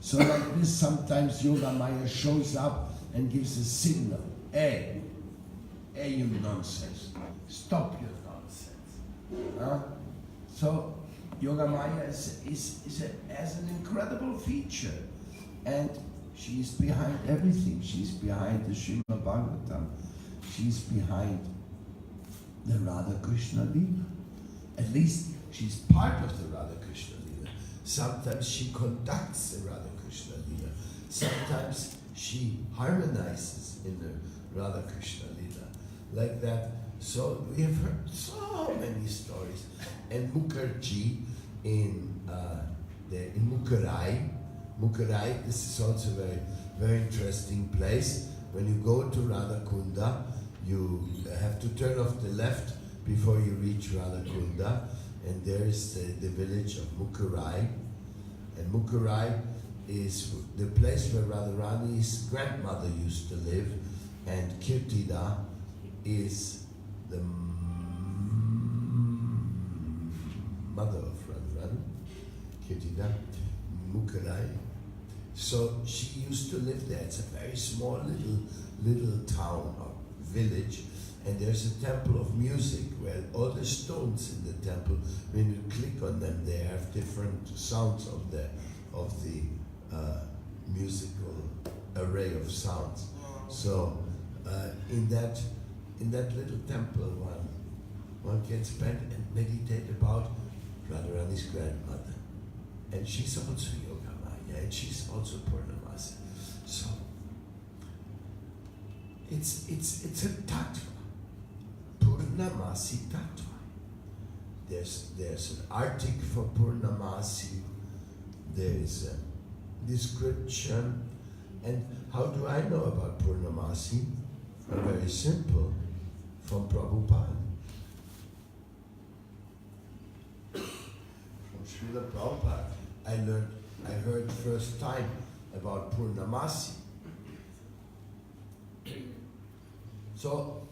So like this, sometimes Yoga Maya shows up and gives a signal. Hey, you nonsense. Stop your nonsense. So Yoga Maya has an incredible feature. And she's behind everything. She's behind the Srimad Bhagavatam. She's behind the Radha Krishna Leela. At least she's part of the Radha Krishna Leela. Sometimes she conducts the Radha Krishna Leela. Sometimes she harmonizes in the Radha Krishna Leela. Like that. So we have heard so many stories. And Mukherjee in Mukherai. Mukherai, this is also a very, very interesting place. When you go to Radhakunda, you have to turn off the left before you reach Radhakunda, and there is the village of Mukherai. And Mukherai is the place where Radharani's grandmother used to live, and Kirtida is the mother of Radharani, Kirtida, Mukherai. So she used to live there. It's a very small little town or village, and there's a temple of music where all the stones in the temple, when you click on them, they have different sounds of the musical array of sounds. So in that little temple, one can spend and meditate about Radharani's grandmother, and she's also Yoga Maya, and she's also Purnamasi. So it's a tattva, Purnamasi tattva. There's an article for Purnamasi. There is a description. And how do I know about Purnamasi? Very simple, from Prabhupada. From Srila Prabhupada, I heard first time about Purnamasi. So,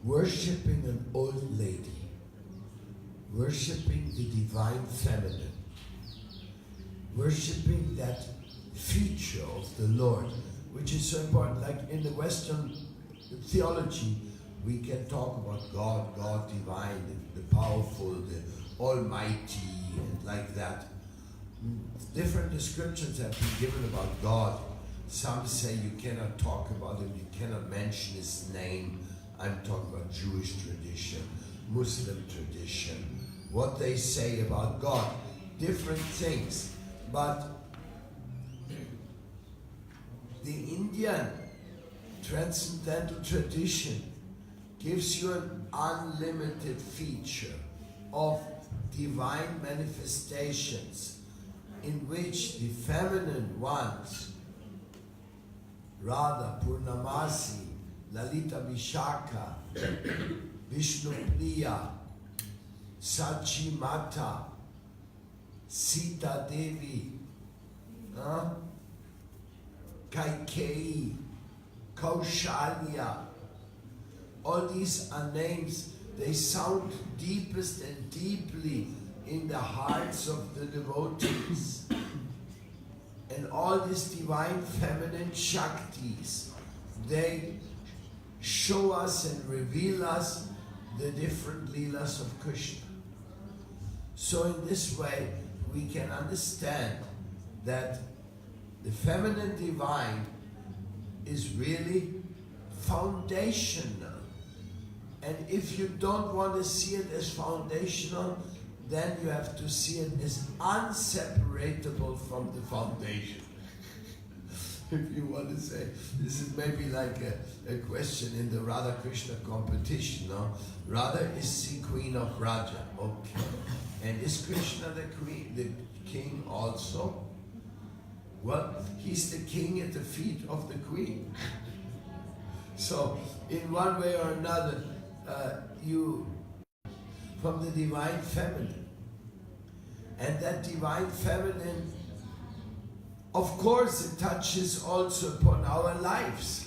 worshipping an old lady, worshipping the divine feminine, worshipping that feature of the Lord, which is so important. Like in the Western theology, we can talk about God divine, the powerful, the almighty, and like that. Different descriptions have been given about God. Some say you cannot talk about him, you cannot mention his name. I'm talking about Jewish tradition, Muslim tradition, what they say about God, different things. But the Indian transcendental tradition gives you an unlimited feature of divine manifestations in which the feminine ones, Radha, Purnamasi, Lalita Vishaka, Vishnu Priya, Sachi Mata, Sita Devi, Kaikeyi, Kaushalya, all these are names, they sound deepest and deeply in the hearts of the devotees. And all these divine feminine Shaktis, they show us and reveal us the different Leelas of Krishna. So in this way, we can understand that the feminine divine is really foundational. And if you don't want to see it as foundational, then you have to see it as inseparable from the foundation. If you want to say, this is maybe like a question in the Radha Krishna competition, no? Radha is the queen of Raja, okay. And is Krishna the queen, the king also? Well, he's the king at the feet of the queen. So, in one way or another, you, from the divine feminine. And that divine feminine, of course, it touches also upon our lives,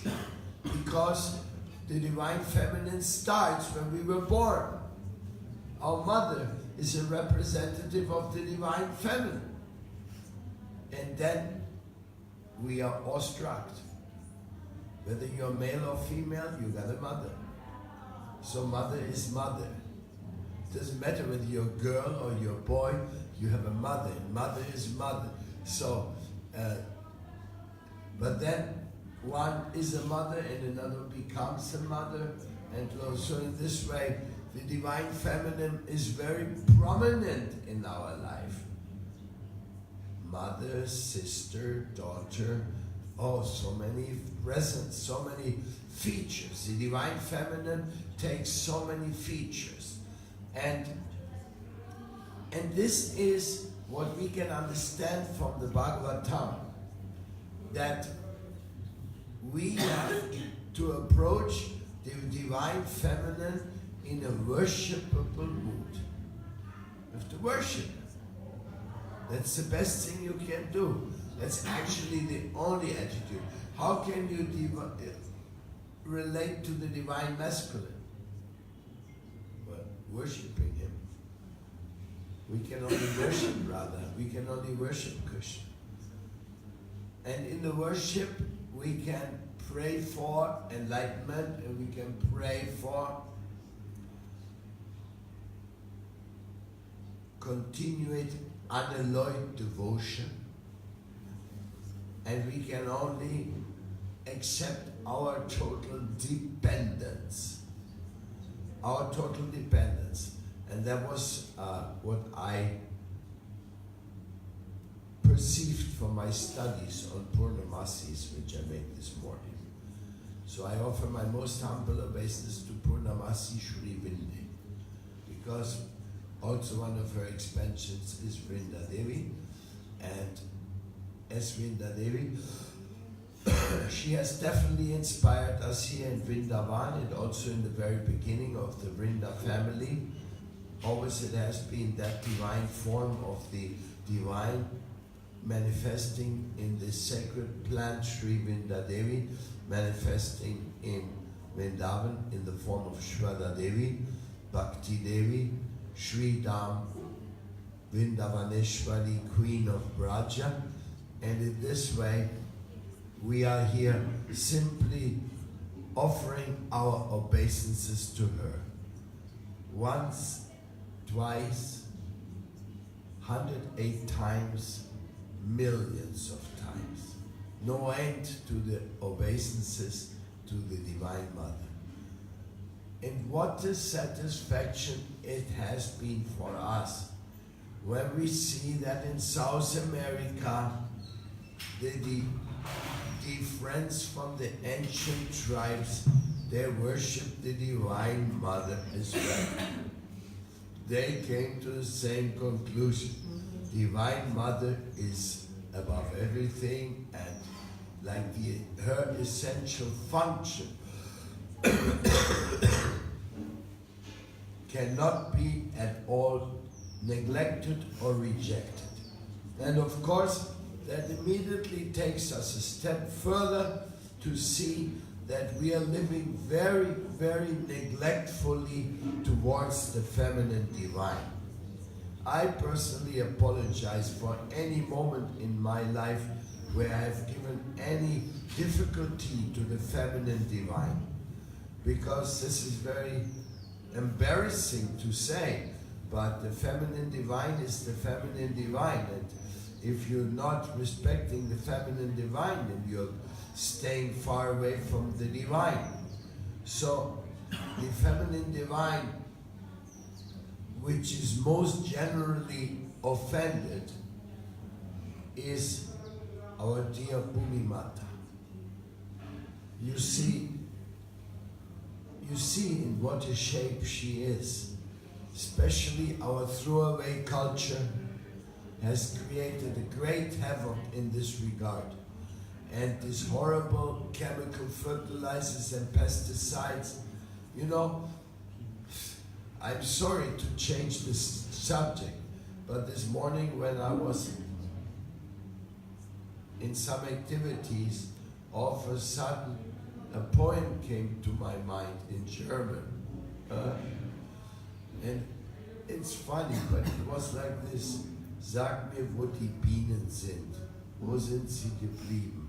because the divine feminine starts when we were born. Our mother is a representative of the Divine Feminine. And then we are awestruck. Whether you're male or female, you got a mother. So mother is mother. It doesn't matter whether you're a girl or you're a boy, you have a mother. Mother is mother. So, but then one is a mother and another becomes a mother. And so in this way, the Divine Feminine is very prominent in our life. Mother, sister, daughter, oh, so many presents, so many features. The Divine Feminine takes so many features. And this is what we can understand from the Bhagavatam, that we have to approach the Divine Feminine in a worshipable mood. You have to worship. That's the best thing you can do. That's actually the only attitude. How can you relate to the Divine Masculine? Well, worshipping Him. We can only worship Radha. We can only worship Krishna. And in the worship, we can pray for enlightenment, and we can pray for continued unalloyed devotion, and we can only accept our total dependence. Our total dependence. And that was what I perceived from my studies on Purnamasis, which I made this morning. So I offer my most humble obeisance to Purnamasi Shri Vinde, because also one of her expansions is Vrindavan, and as Vrindavan, she has definitely inspired us here in Vrindavan, and also in the very beginning of the Vrinda family. Always it has been that divine form of the divine manifesting in the sacred plant Sri Vrindadevi, manifesting in Vrindavan in the form of Shraddha Devi, Bhakti Devi, Sri Dham, Vrindavaneshwari, Queen of Braja. And in this way, we are here simply offering our obeisances to her. Once, twice, 108 times, millions of times. No end to the obeisances to the Divine Mother. And what a satisfaction it has been for us when we see that in South America, the friends from the ancient tribes, they worship the Divine Mother as well. They came to the same conclusion. Divine Mother is above everything, and like her essential function cannot be at all neglected or rejected. And of course, that immediately takes us a step further to see that we are living very, very neglectfully towards the feminine divine. I personally apologize for any moment in my life where I have given any difficulty to the feminine divine, because this is very embarrassing to say, but the feminine divine is the feminine divine, and if you're not respecting the feminine divine, then you're staying far away from the divine. So the feminine divine, which is most generally offended, is our dear Bhumi Mata. You see in what a shape she is. Especially our throwaway culture has created a great havoc in this regard. And these horrible chemical fertilizers and pesticides, you know, I'm sorry to change this subject, but this morning when I was in some activities, all of a sudden a poem came to my mind in German. And it's funny, but it was like this. Sag mir, wo die Bienen sind. Wo sind sie geblieben?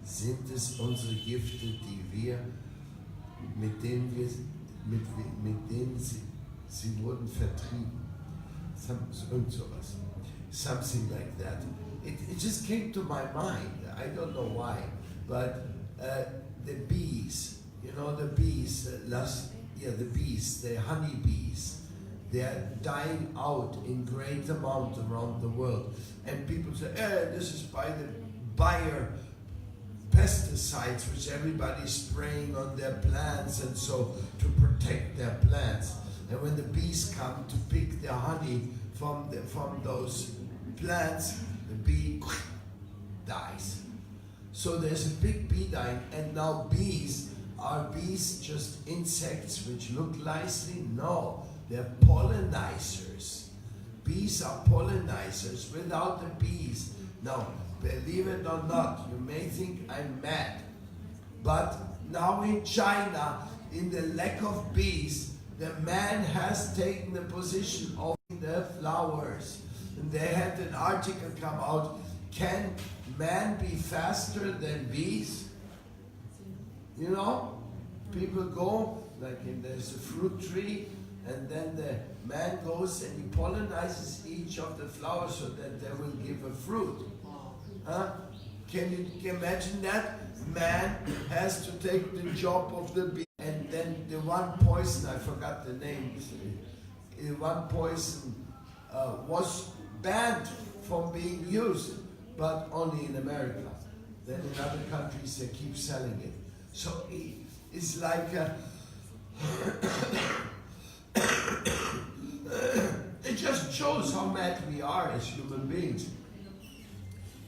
Sind es unsere Gifte, die wir, mit denen sie wurden vertrieben? Irgend sowas. Something like that. It just came to my mind. I don't know why, but the bees, the bees, the bees, the honey bees, they're dying out in great amount around the world. And people say, this is by the Bayer pesticides which everybody's spraying on their plants and so to protect their plants. And when the bees come to pick the honey from those plants, the bee dies. So there's a big bee dying, and now bees, are bees just insects which look nicely? No, they're pollinizers. Bees are pollinizers. Without the bees, now, believe it or not, you may think I'm mad, but now in China, in the lack of bees, the man has taken the position of the flowers. And they had an article come out, can man be faster than bees? People go, there's a fruit tree, and then the man goes and he pollinizes each of the flowers so that they will give a fruit. Can you imagine that? Man has to take the job of the bee. And then the one poison, I forgot the name, the one poison was banned from being used, but only in America. Then in other countries they keep selling it. So it's like it just shows how mad we are as human beings.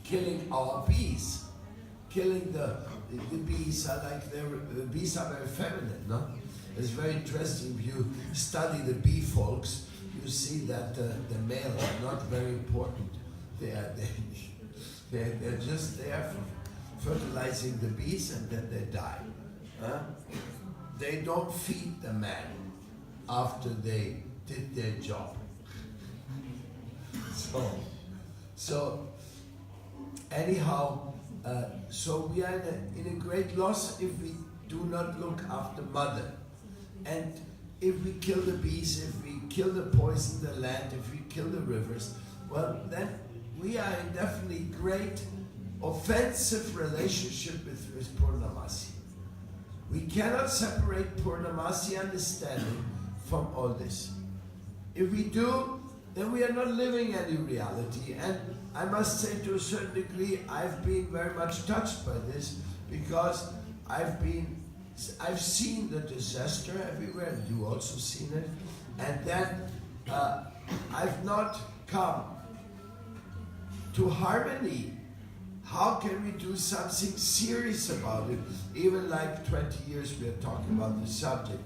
Killing our bees, killing the bees are the bees are very feminine, no? It's very interesting. If you study the bee folks, you see that the male are not very important. They're just there for fertilizing the bees and then they die. They don't feed the man after they did their job. So anyhow, so we are in a great loss if we do not look after mother. And if we kill the bees, if we kill the poison, the land, if we kill the rivers, well, then we are in definitely great offensive relationship with Purnamasi. We cannot separate Purnamasi understanding from all this. If we do, then we are not living any reality. And I must say, to a certain degree, I've been very much touched by this, because I've seen the disaster everywhere, and you also seen it. And then I've not come to harmony. How can we do something serious about it? Even like 20 years we are talking about the subject.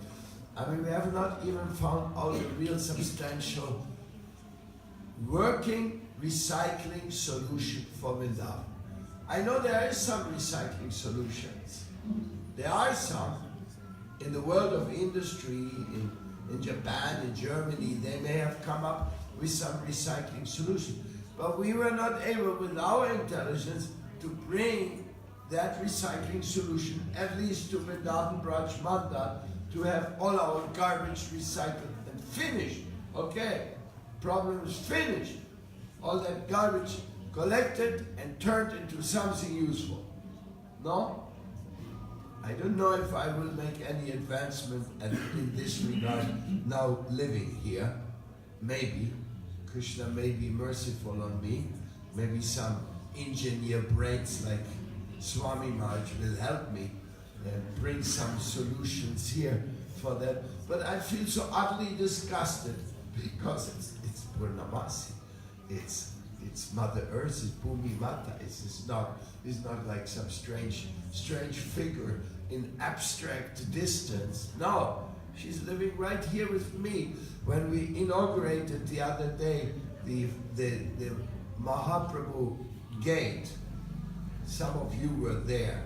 I mean, we have not even found out a real substantial working recycling solution for Vrindavan. I know there is some recycling solutions. There are some. In the world of industry, in Japan, in Germany, they may have come up with some recycling solution. But we were not able, with our intelligence, to bring that recycling solution, at least to Vrindavan Braj Manda, to have all our garbage recycled and finished. Okay, problem is finished. All that garbage collected and turned into something useful. No? I don't know if I will make any advancement in this regard now living here. Maybe. Krishna may be merciful on me. Maybe some engineer brains like Swami Maharaj will help me and bring some solutions here for that. But I feel so utterly disgusted because it's Purnamasi. It's Mother Earth, it's Bhumi Mata. It's not like some strange figure in abstract distance. No, she's living right here with me. When we inaugurated the other day the Mahaprabhu gate, some of you were there.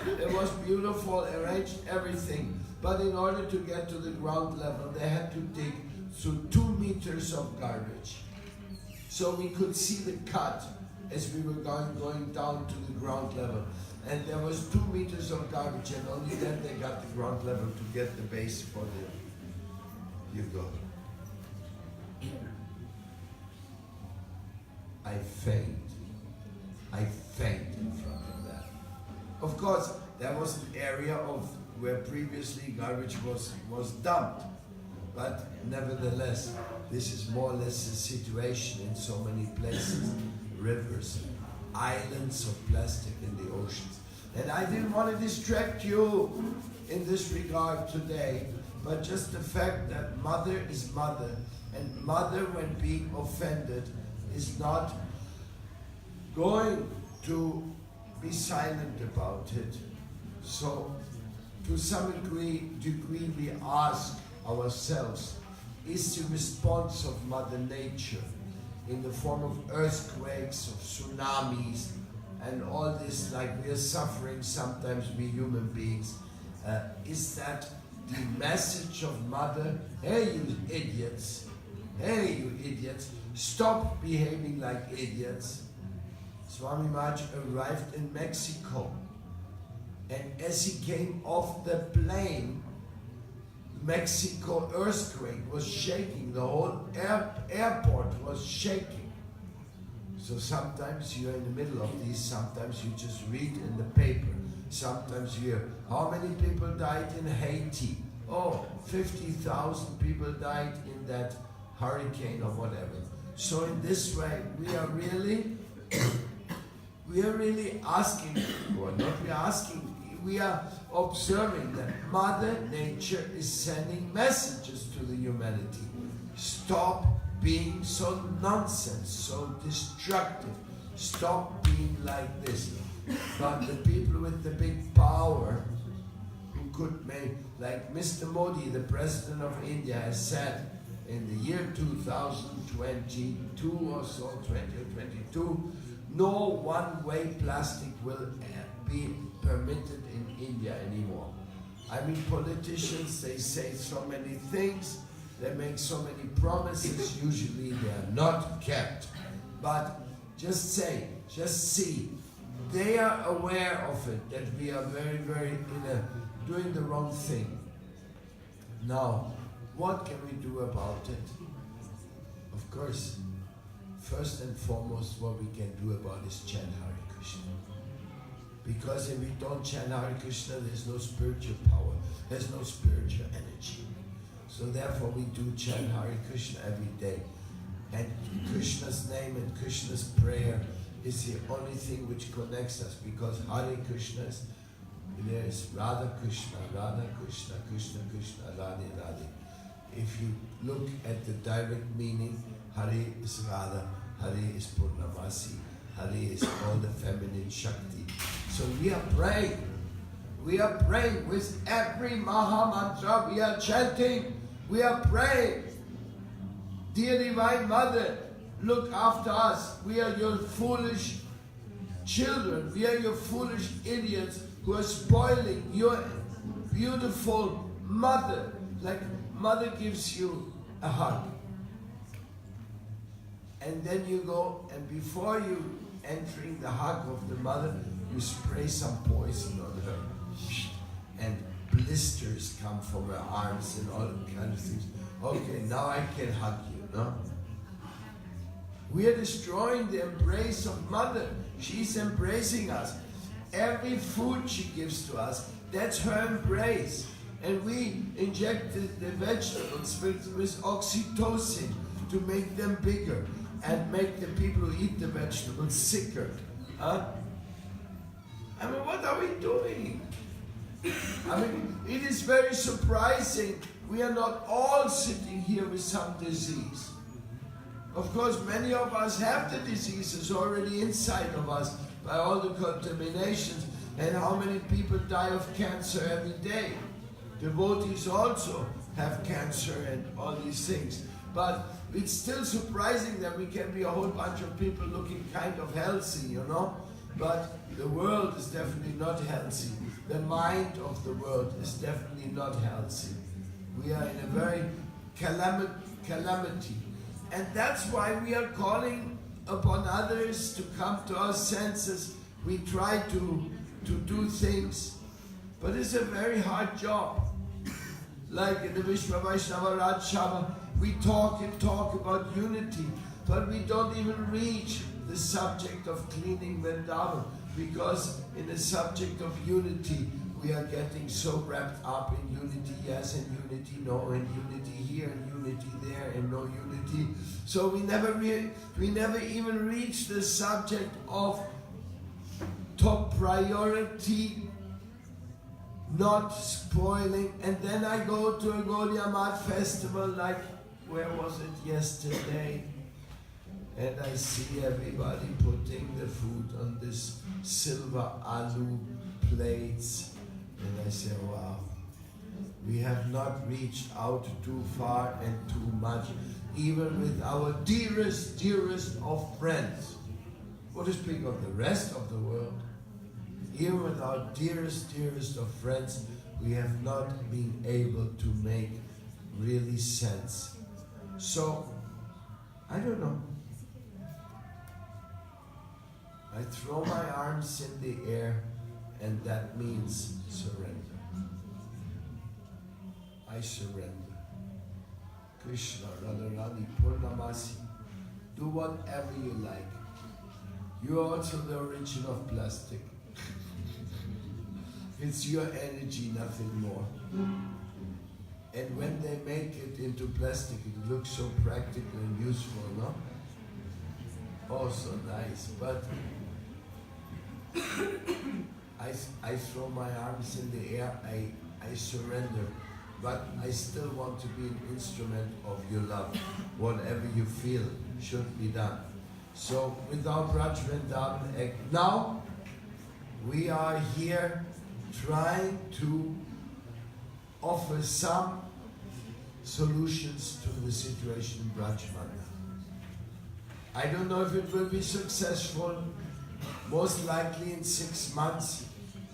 It was beautiful, arranged everything. But in order to get to the ground level, they had to dig through 2 meters of garbage. So we could see the cut as we were going down to the ground level. And there was 2 meters of garbage, and only then they got the ground level to get the base for the... You go. I faint. I faint in front of that. Of course, there was an area of where previously garbage was dumped. But nevertheless, this is more or less the situation in so many places. Rivers, islands of plastic in the oceans. And I didn't want to distract you in this regard today, but just the fact that mother is mother, and mother, when being offended, is not going to be silent about it. So, to some degree we ask ourselves, is the response of Mother Nature in the form of earthquakes, of tsunamis, and all this, like we are suffering sometimes, we human beings, is that the message of Mother, hey you idiots, stop behaving like idiots. Swami Maharaj arrived in Mexico, and as he came off the plane, Mexico earthquake was shaking, the whole airport was shaking. So sometimes you're in the middle of these, sometimes you just read in the paper, sometimes you hear, how many people died in Haiti? Oh, 50,000 people died in that hurricane or whatever. So in this way, we are really asking, or not we are asking, we are observing that Mother Nature is sending messages to the humanity. Stop being so nonsense, so destructive. Stop being like this. But the people with the big power who could make, like Mr. Modi, the President of India, has said in the year 2022 or so, 2022, no one-way plastic will be permitted in India anymore. I mean, politicians, they say so many things, they make so many promises, usually they are not kept. But just see, they are aware of it, that we are very doing the wrong thing. Now, what can we do about it? Of course, first and foremost, what we can do about it is chant Hare Krishna. Because if we don't chant Hare Krishna, there's no spiritual power, there's no spiritual energy. So therefore we do chant Hare Krishna every day. And Krishna's name and Krishna's prayer is the only thing which connects us, because Hare Krishna is, there is Radha Krishna, Krishna Krishna, Radhe Radhe. If you look at the direct meaning, Hare is Radha, Hare is Purnamasi, Hare is all the feminine Shakti. So we are praying with every Maha Mantra, we are chanting, we are praying. Dear Divine Mother, look after us. We are your foolish children. We are your foolish idiots who are spoiling your beautiful mother. Like mother gives you a hug. And then you go, and before you entering the hug of the mother, you spray some poison on her. And blisters come from her arms and all kinds of things. Okay, now I can hug you, no? We are destroying the embrace of Mother. She's embracing us. Every food she gives to us, that's her embrace. And we injected the vegetables with oxytocin to make them bigger and make the people who eat the vegetables sicker. Huh? I mean, what are we doing? I mean, it is very surprising. We are not all sitting here with some disease. Of course, many of us have the diseases already inside of us by all the contaminations, and how many people die of cancer every day. Devotees also have cancer and all these things. But it's still surprising that we can be a whole bunch of people looking kind of healthy, you know? But the world is definitely not healthy. The mind of the world is definitely not healthy. We are in a very calamity. And that's why we are calling upon others to come to our senses. We try to do things, but it's a very hard job. Like in the Vishwa Vaishnava Raj Sabha, we talk and talk about unity, but we don't even reach the subject of cleaning Vrindavan, because in the subject of unity, we are getting so wrapped up in unity yes and unity no, and unity here and unity there and no unity. So we never even reach the subject of top priority, not spoiling. And then I go to a Gaudiya Math festival, like, where was it, yesterday? And I see everybody putting the food on this silver aloo plates. And I say, wow, we have not reached out too far and too much, even with our dearest, dearest of friends. What to speak of the rest of the world? Even with our dearest, dearest of friends, we have not been able to make really sense. So, I don't know. I throw my arms in the air, and that means surrender. I surrender. Krishna, Radharani, Purnamasi, do whatever you like. You're also the origin of plastic. It's your energy, nothing more. And when they make it into plastic, it looks so practical and useful, no? Oh, so nice. But I throw my arms in the air, I surrender. But I still want to be an instrument of your love. Whatever you feel should be done. So without Braj Vrindavan, now we are here trying to offer some solutions to the situation in Braj Mandal. I don't know if it will be successful. Most likely in 6 months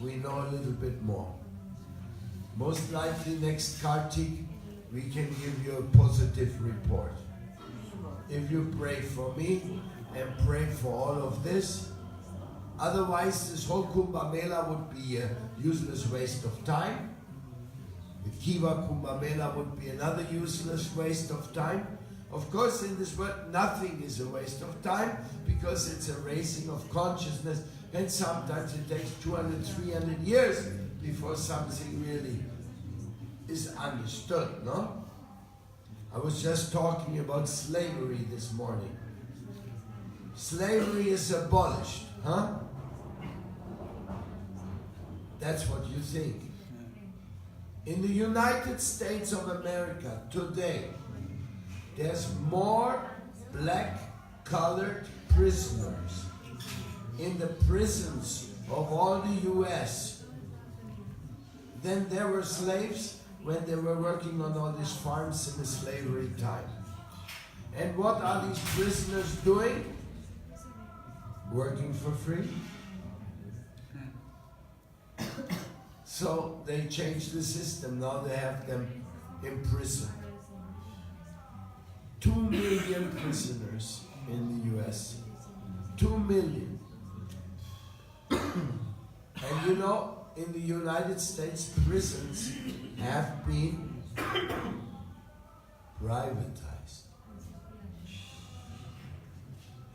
we know a little bit more. Most likely next Kartik we can give you a positive report. If you pray for me and pray for all of this, otherwise this whole Kumbh Mela would be a useless waste of time. The Kiva Kumbh Mela would be another useless waste of time. Of course, in this world, nothing is a waste of time, because it's a raising of consciousness, and sometimes it takes 200, 300 years before something really is understood, no? I was just talking about slavery this morning. Slavery is abolished, huh? That's what you think. In the United States of America today, there's more black-colored prisoners in the prisons of all the US than there were slaves when they were working on all these farms in the slavery time. And what are these prisoners doing? Working for free. So they changed the system. Now they have them in prison. 2 million prisoners in the US. 2 million. And you know, in the United States, prisons have been privatized.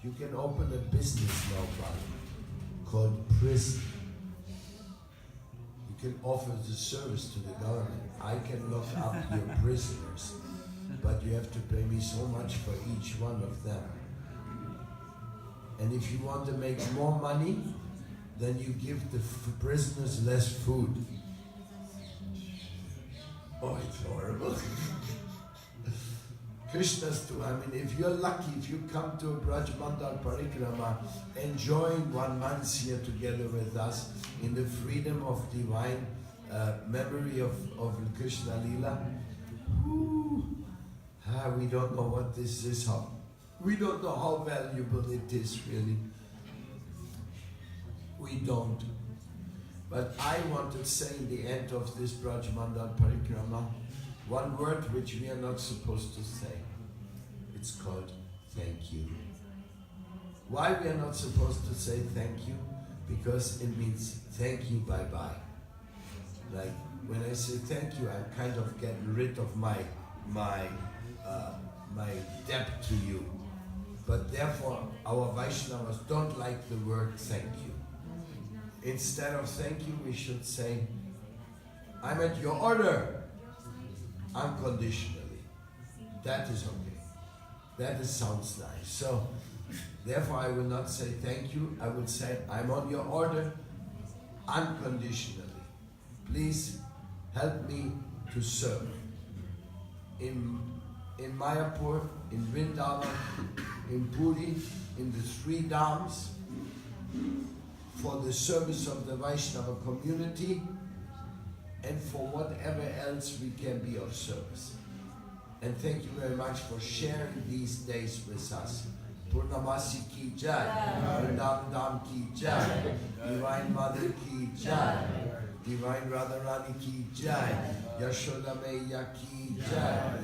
You can open a business now, buddy, called prison. You can offer the service to the government. I can look up your prisoners, but you have to pay me so much for each one of them. And if you want to make more money, then you give the prisoners less food. Oh, it's horrible. Krishna's too. I mean, if you're lucky, if you come to a Braj Mandal Parikrama, enjoying 1 month here together with us in the freedom of divine memory of Krishna Lila, we don't know what this is. We don't know how valuable it is, really. We don't. But I want to say in the end of this Braj Mandal Parikrama, one word which we are not supposed to say. It's called thank you. Why we are not supposed to say thank you? Because it means thank you, bye-bye. Like when I say thank you, I'm kind of getting rid of my debt to you. But therefore, our Vaishnavas don't like the word thank you. Instead of thank you, we should say, I'm at your order, unconditionally. That is okay. That sounds nice. So, therefore I will not say thank you, I will say, I'm on your order, unconditionally. Please help me to serve. In Mayapur, in Vrindavan, in Puri, in the three Dhams, for the service of the Vaishnava community and for whatever else we can be of service. And thank you very much for sharing these days with us. Purnamasi ki jai, Vrindavan Dham ki jai, Divine Mother ki jai, Divine Radharani ki jai, Yashoda Maiya ki jai.